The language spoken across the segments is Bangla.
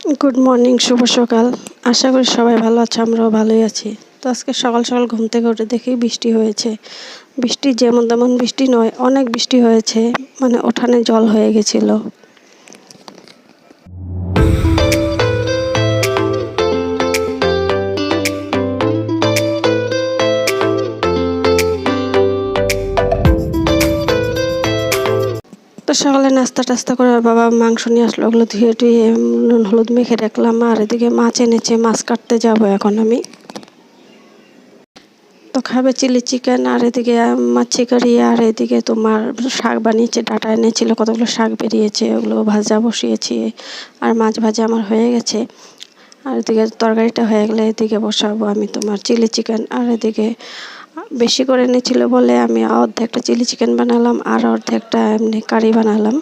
গুড মর্নিং, শুভ সকাল। আশা করি সবাই ভালো আছে, আমরাও ভালোই আছি। তো আজকে সকাল সকাল ঘুম থেকে উঠে দেখি বৃষ্টি হয়েছে। বৃষ্টি যেমন তেমন বৃষ্টি নয়, অনেক বৃষ্টি হয়েছে, মানে উঠানে জল হয়ে গেছিল। তো সকালে নাস্তা টাস্তা করে বাবা মাংস নিয়ে আসলো, ওগুলো ধুয়ে টুয়ে নুন হলুদ মেখে রাখলাম। আর এদিকে মাছ এনেছে, মাছ কাটতে যাবো এখন আমি। তো খাবে চিলি চিকেন, আর এদিকে মাছি কারি, আর এদিকে তোমার শাক বানিয়েছে, ডাঁটা এনেছিল, কতগুলো শাক বেরিয়েছে, ওগুলো ভাজা বসিয়েছি। আর মাছ ভাজা আমার হয়ে গেছে। আর এদিকে তরকারিটা হয়ে গেলে এদিকে বসাবো আমি তোমার চিলি চিকেন। আর এদিকে বেশি করে এনেছিল বলে আমি অর্ধেকটা চিলি চিকেন বানালাম আর অর্ধেকটা এমনি কারি বানালাম।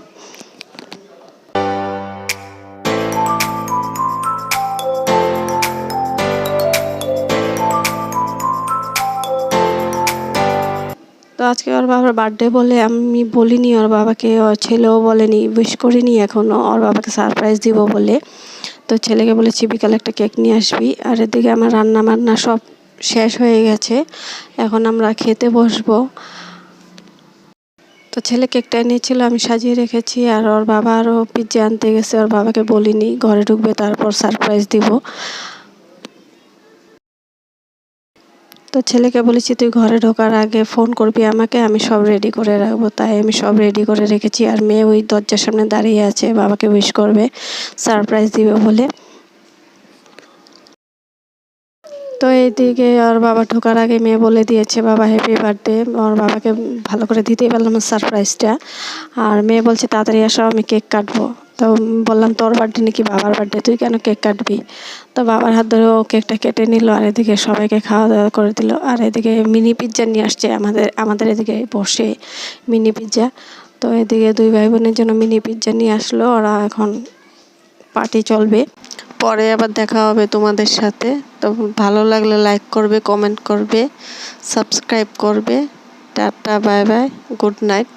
তো আজকে ওর বাবার বার্থডে বলে আমি বলিনি ওর বাবাকে, ওর ছেলেও বলেনি, উইশ করিনি এখনও, ওর বাবাকে সারপ্রাইজ দিব বলে। তো ছেলেকে বলেছি বিকালে একটা কেক নিয়ে আসবি। আর এদিকে আমার রান্না বান্না সব শেষ হয়ে গেছে, এখন আমরা খেতে বসবো। তো ছেলে কেকটা এনেছিল, আমি সাজিয়ে রেখেছি। আর ওর বাবা আরও পিৎজা আনতে গেছে, ওর বাবাকে বলিনি, ঘরে ঢুকবে তারপর সারপ্রাইজ দিব। তো ছেলেকে বলেছি তুই ঘরে ঢোকার আগে ফোন করবি আমাকে, আমি সব রেডি করে রাখবো। তাই আমি সব রেডি করে রেখেছি। আর মেয়ে ওই দরজার সামনে দাঁড়িয়ে আছে, বাবাকে উইশ করবে, সারপ্রাইজ দিবে বলে। তো এইদিকে ওর বাবা ঢোকার আগে মেয়ে বলে দিয়েছে বাবা হ্যাপি বার্থডে। ওর বাবাকে ভালো করে দিতেই পারলাম না সারপ্রাইজটা। আর মেয়ে বলছে তাড়াতাড়ি আসো, আমি কেক কাটবো। তো বললাম তোর বার্থডে নাকি বাবার বার্থডে, তুই কেন কেক কাটবি? তো বাবার হাত ধরে ও কেকটা কেটে নিল, আর এদিকে সবাইকে খাওয়া দাওয়া করে দিল। আর এদিকে মিনি পিৎজা নিয়ে আসছে আমাদের এদিকে বসে মিনি পিৎজা। তো এদিকে দুই ভাই বোনের জন্য মিনি পিৎজা নিয়ে আসলো, ওরা এখন পার্টি চলবে। পরে আবার দেখা হবে তোমাদের সাথে। তো ভালো লাগলে লাইক করবে, কমেন্ট করবে, সাবস্ক্রাইব করবে। Tata, bye bye, good night.